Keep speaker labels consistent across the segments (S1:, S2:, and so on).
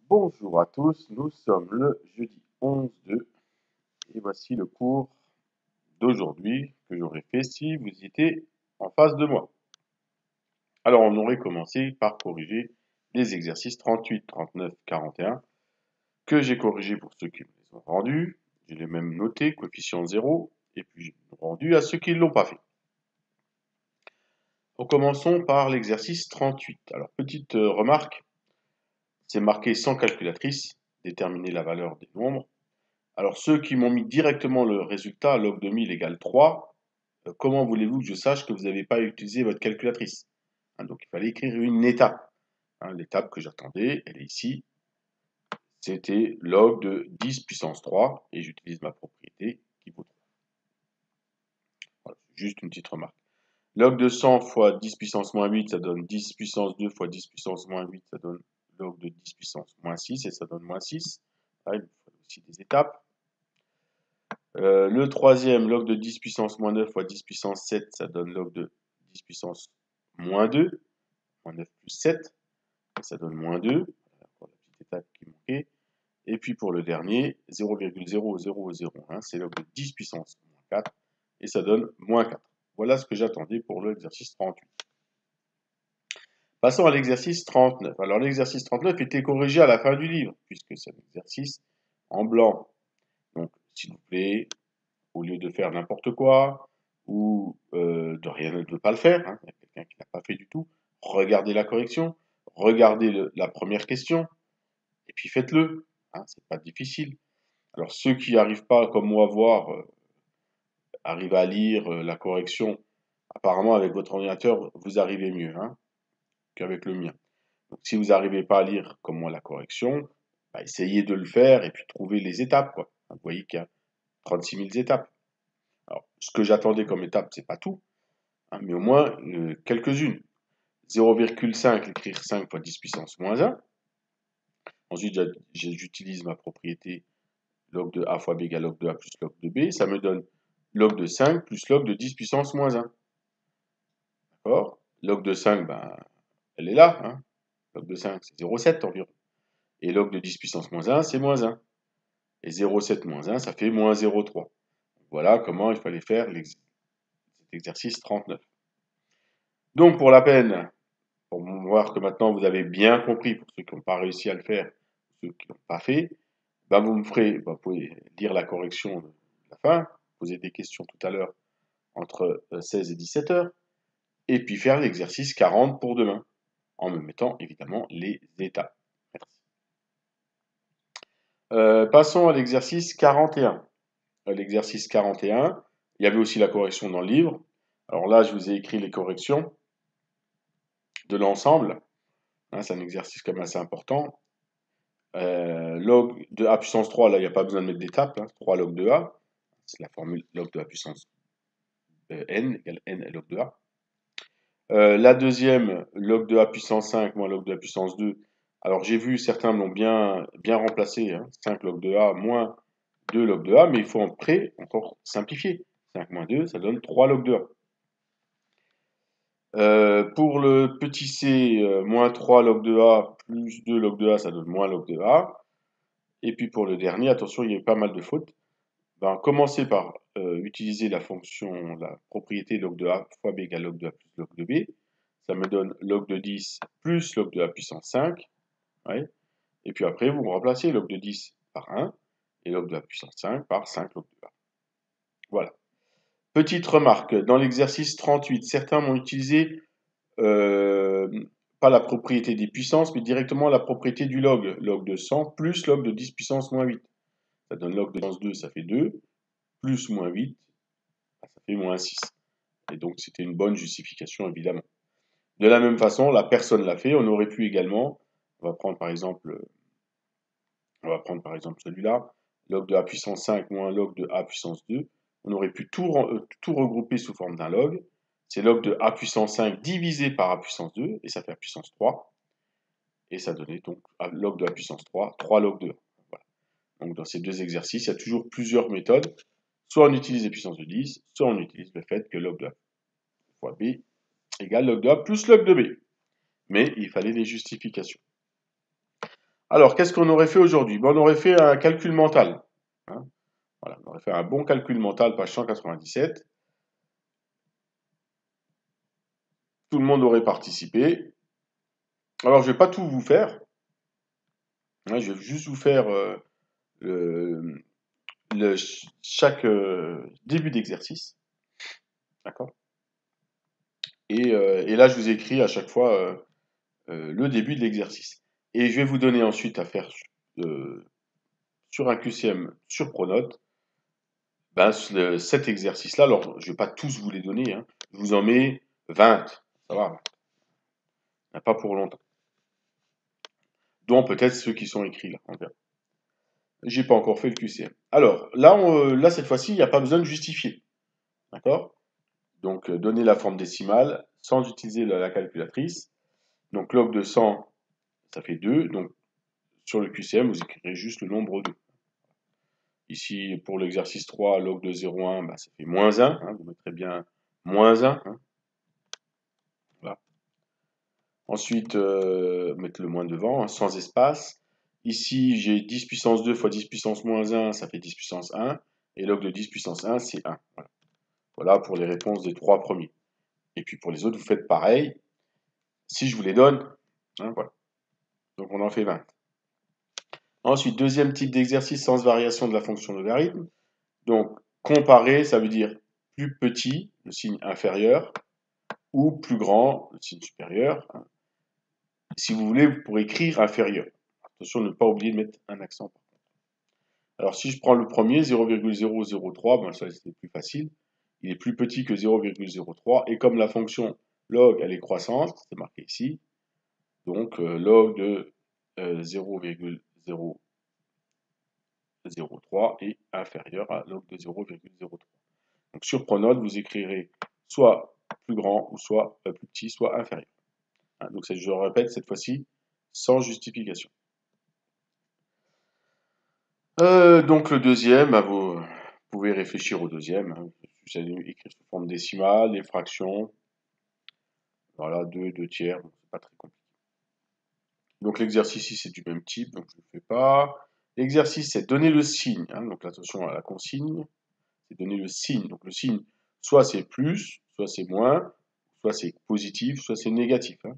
S1: Bonjour à tous, nous sommes le jeudi 11/2 et voici le cours d'aujourd'hui que j'aurais fait si vous étiez en face de moi. Alors on aurait commencé par corriger les exercices 38, 39, 41 que j'ai corrigés pour ceux qui me les ont rendus. Je les ai même notés, coefficient 0, et puis j'ai rendu à ceux qui ne l'ont pas fait. Donc commençons par l'exercice 38. Alors petite remarque, c'est marqué sans calculatrice, déterminer la valeur des nombres. Alors, ceux qui m'ont mis directement le résultat, log de 1000 égale 3, comment voulez-vous que je sache que vous n'avez pas utilisé votre calculatrice? Donc, il fallait écrire une étape. L'étape que j'attendais, elle est ici. C'était log de 10 puissance 3, et j'utilise ma propriété qui vaut 3. Voilà, juste une petite remarque. Log de 100 fois 10 puissance moins 8, ça donne 10 puissance 2 fois 10 puissance moins 8, ça donne log de 10 puissance moins 6, et ça donne moins 6. Là, il faut aussi des étapes. Le troisième, log de 10 puissance moins 9 fois 10 puissance 7, ça donne log de 10 puissance moins 2. Moins 9 plus 7, ça donne moins 2. Pour la petite étape qui manquait. Et puis pour le dernier, 0,0001, c'est log de 10 puissance moins 4, et ça donne moins 4. Voilà ce que j'attendais pour l'exercice 38. Passons à l'exercice 39. Alors l'exercice 39 était corrigé à la fin du livre, puisque c'est un exercice en blanc. Donc, s'il vous plaît, au lieu de faire n'importe quoi, ou de pas le faire, il y a quelqu'un qui n'a pas fait du tout, regardez la correction, regardez la première question, et puis faites-le. C'est pas difficile. Alors ceux qui n'arrivent pas, comme moi, à voir, arrivent à lire la correction, apparemment avec votre ordinateur, vous arrivez mieux qu'avec le mien. Donc si vous n'arrivez pas à lire comme moi la correction, essayez de le faire et puis trouvez les étapes, quoi. Vous voyez qu'il y a 36 000 étapes. Alors, ce que j'attendais comme étape, c'est pas tout, mais au moins quelques-unes. 0,5, écrire 5 fois 10 puissance moins 1. Ensuite, j'utilise ma propriété log de a fois b égale log de a plus log de b. Ça me donne log de 5 plus log de 10 puissance moins 1. D'accord? Log de 5, elle est là. Log de 5, c'est 0,7 environ. Et log de 10 puissance moins 1, c'est moins 1. Et 0,7 moins 1, ça fait moins 0,3. Voilà comment il fallait faire cet exercice 39. Donc, pour la peine, pour voir que maintenant vous avez bien compris, pour ceux qui n'ont pas réussi à le faire, ceux qui n'ont pas fait, vous pouvez lire la correction de la fin, poser des questions tout à l'heure entre 16 et 17 heures, et puis faire l'exercice 40 pour demain, en me mettant évidemment les étapes. Merci. Passons à l'exercice 41. L'exercice 41, il y avait aussi la correction dans le livre. Alors là, je vous ai écrit les corrections de l'ensemble. C'est un exercice quand même assez important. Log de a puissance 3, là, il n'y a pas besoin de mettre d'étape. 3 log de a. C'est la formule log de a puissance n égale n log de a. La deuxième, log de a puissance 5 moins log de a puissance 2. Alors j'ai vu, certains l'ont bien remplacé. 5 log de a moins 2 log de a, mais il faut en encore simplifier. 5 moins 2, ça donne 3 log de a. Pour le petit c, moins 3 log de a plus 2 log de a, ça donne moins log de a. Et puis pour le dernier, attention, il y a pas mal de fautes. Commencez par utiliser la propriété log de a fois b égale log de a plus log de b. Ça me donne log de 10 plus log de a puissance 5. Ouais. Et puis après, vous remplacez log de 10 par 1 et log de a puissance 5 par 5 log de a. Voilà. Petite remarque, dans l'exercice 38, certains m'ont utilisé pas la propriété des puissances, mais directement la propriété du log. Log de 100 plus log de 10 puissance moins 8. Ça donne log de puissance 2, ça fait 2, plus moins 8, ça fait moins 6. Et donc c'était une bonne justification, évidemment. De la même façon, la personne l'a fait, on aurait pu également, on va prendre par exemple celui-là, log de a puissance 5 moins log de a puissance 2. On aurait pu tout regrouper sous forme d'un log. C'est log de a puissance 5 divisé par a puissance 2, et ça fait a puissance 3. Et ça donnait donc log de a puissance 3, 3 log de a. Voilà. Donc dans ces deux exercices, il y a toujours plusieurs méthodes. Soit on utilise les puissances de 10, soit on utilise le fait que log de a fois b égale log de a plus log de b. Mais il fallait des justifications. Alors, qu'est-ce qu'on aurait fait aujourd'hui? Ben, on aurait fait un calcul mental. Hein. Voilà, on aurait fait un bon calcul mental, page 197. Tout le monde aurait participé. Alors, je ne vais pas tout vous faire. Hein, je vais juste vous faire le, chaque début d'exercice. D'accord? Et là, je vous écris à chaque fois le début de l'exercice. Et je vais vous donner ensuite à faire euh, sur un QCM sur Pronote ben, cet exercice-là. Alors, je ne vais pas tous vous les donner. Hein. Je vous en mets 20. Ça va, pas pour longtemps. Dont peut-être ceux qui sont écrits là. On verra. J'ai pas encore fait le QCM. Alors, là cette fois-ci, il n'y a pas besoin de justifier. D'accord? Donc, donner la forme décimale sans utiliser la calculatrice. Donc, log de 100, ça fait 2. Donc, sur le QCM, vous écrirez juste le nombre 2. Ici, pour l'exercice 3, log de 0,1, bah, ça fait moins 1. Hein, vous mettrez bien moins 1. Hein, voilà. Ensuite, mettre le moins devant, hein, sans espace. Ici, j'ai 10 puissance 2 fois 10 puissance moins 1, ça fait 10 puissance 1. Et log de 10 puissance 1, c'est 1. Voilà. Voilà pour les réponses des 3 premiers. Et puis pour les autres, vous faites pareil. Si je vous les donne, hein, voilà. Donc on en fait 20. Ensuite, deuxième type d'exercice sans variation de la fonction logarithme. Donc, comparer, ça veut dire plus petit, le signe inférieur, ou plus grand, le signe supérieur. Hein. Si vous voulez, vous pourrez écrire inférieur. Attention, ne pas oublier de mettre un accent. Alors, si je prends le premier, 0,003, ben, ça c'est plus facile. Il est plus petit que 0,03. Et comme la fonction log, elle est croissante, c'est marqué ici, donc log de 0,003 est inférieur à log de 0,03. Donc sur Pronote, vous écrirez soit plus grand, ou soit plus petit, soit inférieur. Hein, donc je répète cette fois-ci, sans justification. Donc le deuxième, vous pouvez réfléchir au deuxième. Hein. Vous allez écrire sous forme décimale, les fractions. Voilà, 2, 2 tiers, c'est pas très compliqué. Donc l'exercice ici, c'est du même type, donc je ne le fais pas. L'exercice, c'est donner le signe. Hein, donc attention à la consigne. C'est donner le signe. Donc le signe, soit c'est plus, soit c'est moins, soit c'est positif, soit c'est négatif. Hein.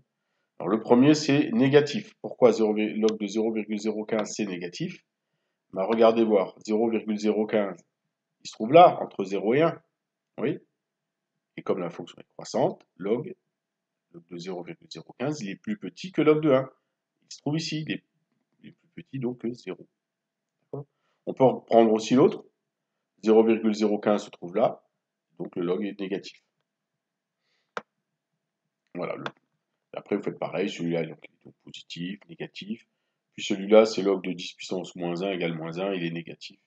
S1: Alors le premier, c'est négatif. Pourquoi log de 0,015, c'est négatif? Bah, regardez voir, 0,015, il se trouve là, entre 0 et 1. Oui. Et comme la fonction est croissante, log de 0,015, il est plus petit que log de 1. Il se trouve ici, il est plus petit donc que 0. On peut prendre aussi l'autre. 0,015 se trouve là, donc le log est négatif. Voilà. Après, vous faites pareil, celui-là est donc positif, négatif. Puis celui-là, c'est log de 10 puissance moins 1 égale moins 1, il est négatif.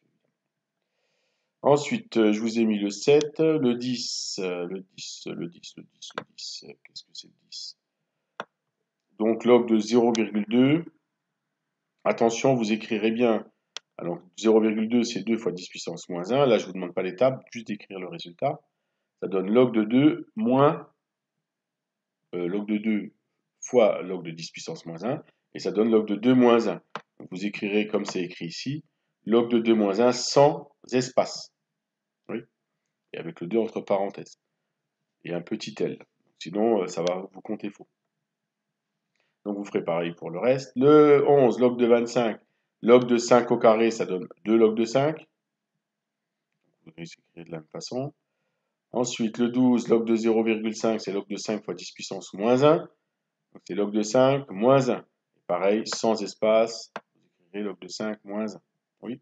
S1: Ensuite, je vous ai mis le 7, le 10, le 10, le 10, le 10, le 10. Qu'est-ce que c'est le 10? Donc log de 0,2. Attention, vous écrirez bien. Alors 0,2, c'est 2 fois 10 puissance moins 1. Là, je ne vous demande pas l'étape, juste d'écrire le résultat. Ça donne log de 2 moins log de 2 fois log de 10 puissance moins 1. Et ça donne log de 2 moins 1. Donc vous écrirez comme c'est écrit ici, log de 2 moins 1 sans espace. Oui. Et avec le 2 entre parenthèses. Et un petit L. Sinon, ça va vous compter faux. Donc vous ferez pareil pour le reste. Le 11, log de 25, log de 5 au carré, ça donne 2 log de 5. Vous pouvez écrire de la même façon. Ensuite, le 12, log de 0,5, c'est log de 5 fois 10 puissance moins 1. Donc c'est log de 5 moins 1. Et pareil, sans espace, vous écrivez log de 5 moins 1. Oui.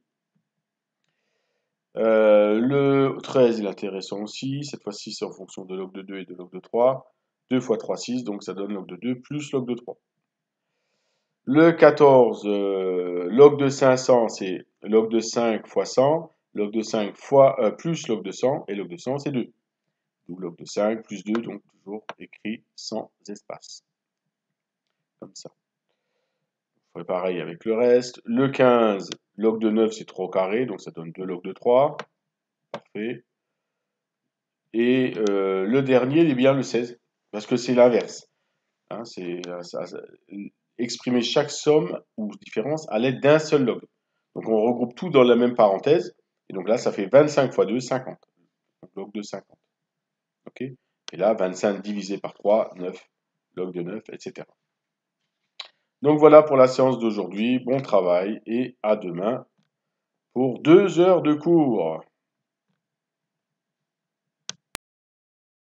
S1: Le 13, il est intéressant aussi. Cette fois-ci, c'est en fonction de log de 2 et de log de 3. 2 fois 3, 6, donc ça donne log de 2 plus log de 3. Le 14, log de 500, c'est log de 5 fois 100, log de 5 fois, plus log de 100, et log de 100, c'est 2. D'où log de 5 plus 2, donc toujours écrit sans espace. Comme ça. On fait pareil avec le reste. Le 15, log de 9, c'est 3 au carré, donc ça donne 2 log de 3. Parfait. Et le dernier, il est bien le 16, parce que c'est l'inverse. Hein, exprimer chaque somme ou différence à l'aide d'un seul log. Donc on regroupe tout dans la même parenthèse. Et donc là, ça fait 25 fois 2, 50. Donc log de 50. OK? Et là, 25 divisé par 3, 9. Log de 9, etc. Donc voilà pour la séance d'aujourd'hui. Bon travail et à demain pour 2 heures de cours.